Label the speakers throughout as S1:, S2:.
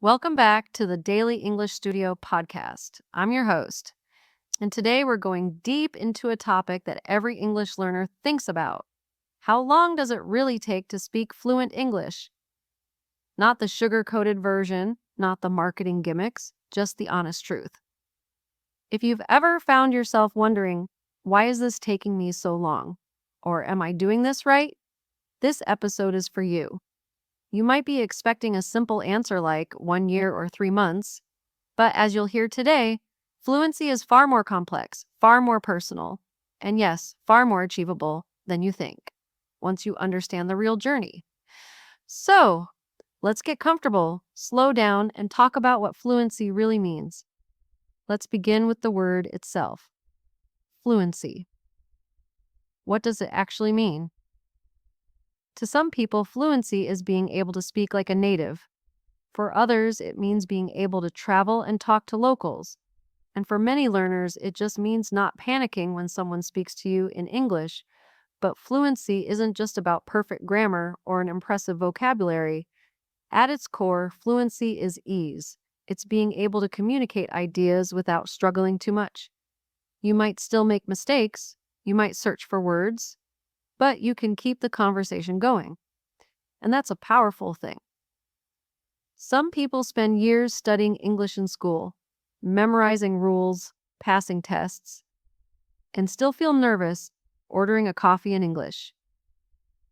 S1: Welcome back to the Daily English Studio podcast. I'm your host, and today we're going deep into a topic that every English learner thinks about. How long does it really take to speak fluent English? Not the sugar-coated version, not the marketing gimmicks, just the honest truth. If you've ever found yourself wondering, why is this taking me so long? Or am I doing this right? This episode is for you. You might be expecting a simple answer like 1 year or 3 months, but as you'll hear today, fluency is far more complex, far more personal, and yes, far more achievable than you think once you understand the real journey. So, let's get comfortable, slow down, and talk about what fluency really means. Let's begin with the word itself. Fluency. What does it actually mean? To some people, fluency is being able to speak like a native. For others, it means being able to travel and talk to locals. And for many learners, it just means not panicking when someone speaks to you in English. But fluency isn't just about perfect grammar or an impressive vocabulary. At its core, fluency is ease. It's being able to communicate ideas without struggling too much. You might still make mistakes. You might search for words, but you can keep the conversation going. And that's a powerful thing. Some people spend years studying English in school, memorizing rules, passing tests, and still feel nervous ordering a coffee in English.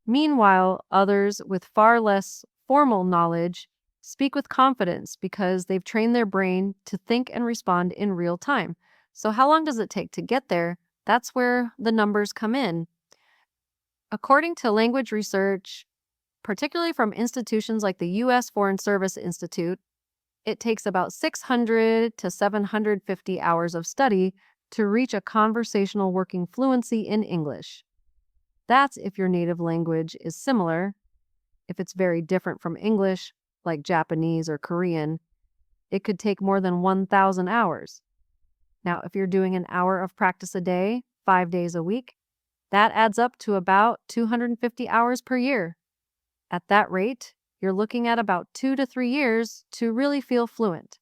S1: Meanwhile, others with far less formal knowledge speak with confidence because they've trained their brain to think and respond in real time. So how long does it take to get there? That's where the numbers come in. According to language research, particularly from institutions like the U.S. Foreign Service Institute, it takes about 600 to 750 hours of study to reach a conversational working fluency in English. That's if your native language is similar. If it's very different from English, like Japanese or Korean, it could take more than 1,000 hours. Now, if you're doing an hour of practice a day, 5 days a week, that adds up to about 250 hours per year. At that rate, you're looking at about 2 to 3 years to really feel fluent.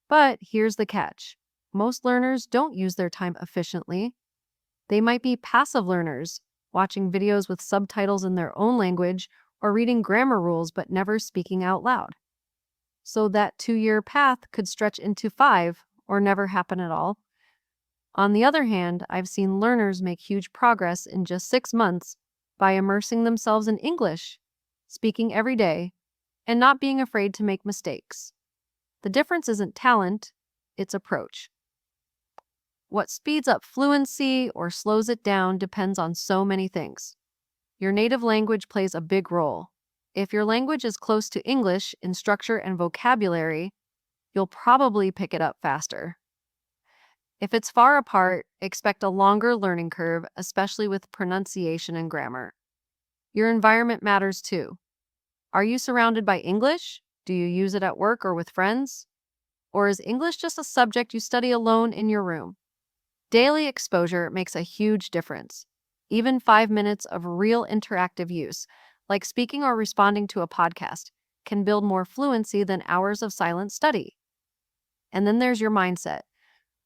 S1: But here's the catch. Most learners don't use their time efficiently. They might be passive learners, watching videos with subtitles in their own language or reading grammar rules but never speaking out loud. So that 2-year path could stretch into 5 or never happen at all. On the other hand, I've seen learners make huge progress in just 6 months by immersing themselves in English, speaking every day, and not being afraid to make mistakes. The difference isn't talent, it's approach. What speeds up fluency or slows it down depends on so many things. Your native language plays a big role. If your language is close to English in structure and vocabulary, you'll probably pick it up faster. If it's far apart, expect a longer learning curve, especially with pronunciation and grammar. Your environment matters too. Are you surrounded by English? Do you use it at work or with friends? Or is English just a subject you study alone in your room? Daily exposure makes a huge difference. Even 5 minutes of real interactive use, like speaking or responding to a podcast, can build more fluency than hours of silent study. And then there's your mindset.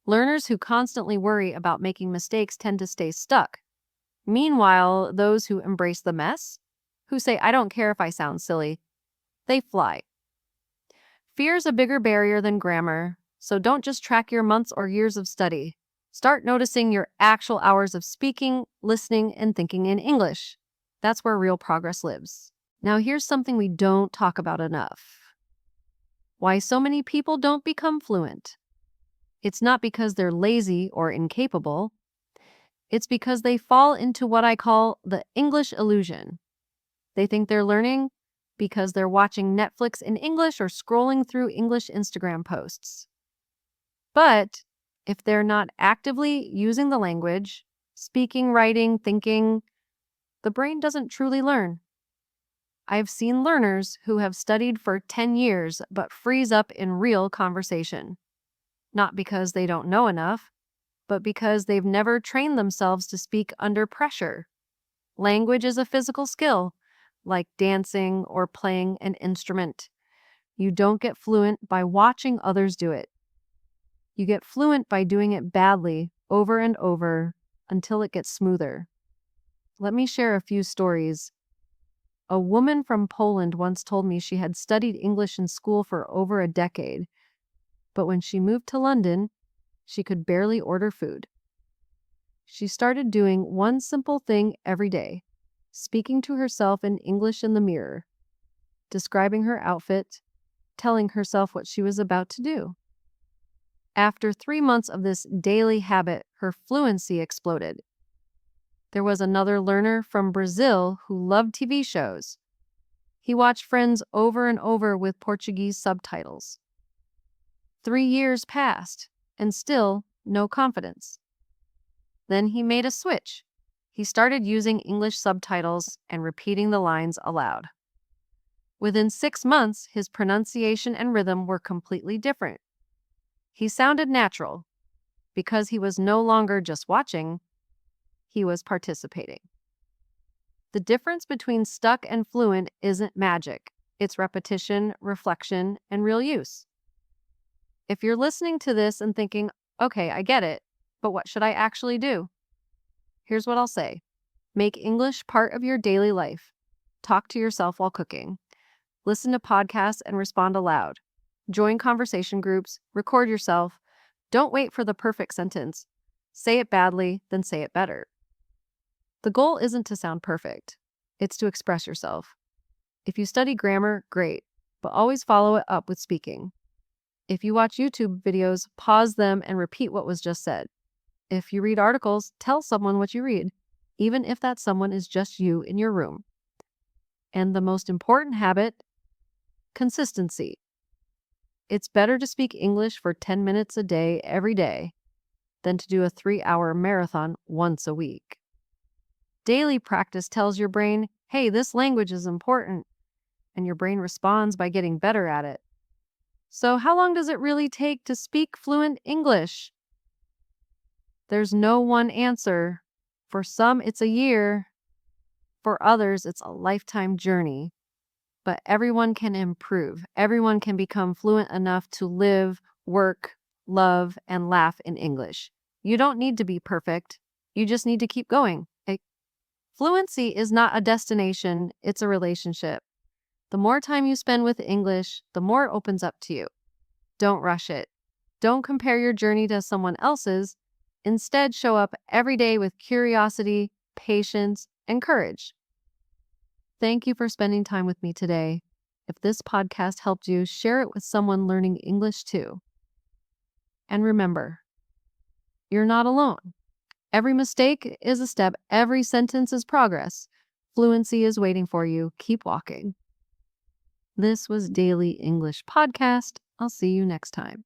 S1: Learners who constantly worry about making mistakes tend to stay stuck. Meanwhile, those who embrace the mess, who say, I don't care if I sound silly, they fly. Fear's a bigger barrier than grammar, so don't just track your months or years of study. Start noticing your actual hours of speaking, listening, and thinking in English. That's where real progress lives. Now here's something we don't talk about enough. Why so many people don't become fluent. It's not because they're lazy or incapable. It's because they fall into what I call the English illusion. They think they're learning because they're watching Netflix in English or scrolling through English Instagram posts. But if they're not actively using the language, speaking, writing, thinking, the brain doesn't truly learn. I've seen learners who have studied for 10 years but freeze up in real conversation. Not because they don't know enough, but because they've never trained themselves to speak under pressure. Language is a physical skill, like dancing or playing an instrument. You don't get fluent by watching others do it. You get fluent by doing it badly over and over until it gets smoother. Let me share a few stories. A woman from Poland once told me she had studied English in school for over a decade, but when she moved to London, she could barely order food. She started doing one simple thing every day, speaking to herself in English in the mirror, describing her outfit, telling herself what she was about to do. After 3 months of this daily habit, her fluency exploded. There was another learner from Brazil who loved TV shows. He watched Friends over and over with Portuguese subtitles. 3 years passed, and still no confidence. Then he made a switch. He started using English subtitles and repeating the lines aloud. Within 6 months, his pronunciation and rhythm were completely different. He sounded natural because he was no longer just watching, he was participating. The difference between stuck and fluent isn't magic. It's repetition, reflection, and real use. If you're listening to this and thinking, okay, I get it, but what should I actually do? Here's what I'll say. Make English part of your daily life. Talk to yourself while cooking. Listen to podcasts and respond aloud. Join conversation groups. Record yourself. Don't wait for the perfect sentence. Say it badly, then say it better. The goal isn't to sound perfect. It's to express yourself. If you study grammar, great, but always follow it up with speaking. If you watch YouTube videos, pause them and repeat what was just said. If you read articles, tell someone what you read, even if that someone is just you in your room. And the most important habit, consistency. It's better to speak English for 10 minutes a day every day than to do a 3-hour marathon once a week. Daily practice tells your brain, hey, this language is important, and your brain responds by getting better at it. So how long does it really take to speak fluent English? There's no one answer. For some, it's a year. For others, it's a lifetime journey. But everyone can improve. Everyone can become fluent enough to live, work, love, and laugh in English. You don't need to be perfect. You just need to keep going. Fluency is not a destination, it's a relationship. The more time you spend with English, the more it opens up to you. Don't rush it. Don't compare your journey to someone else's. Instead, show up every day with curiosity, patience, and courage. Thank you for spending time with me today. If this podcast helped you, share it with someone learning English too. And remember, you're not alone. Every mistake is a step. Every sentence is progress. Fluency is waiting for you. Keep walking. This was Daily English Podcast. I'll see you next time.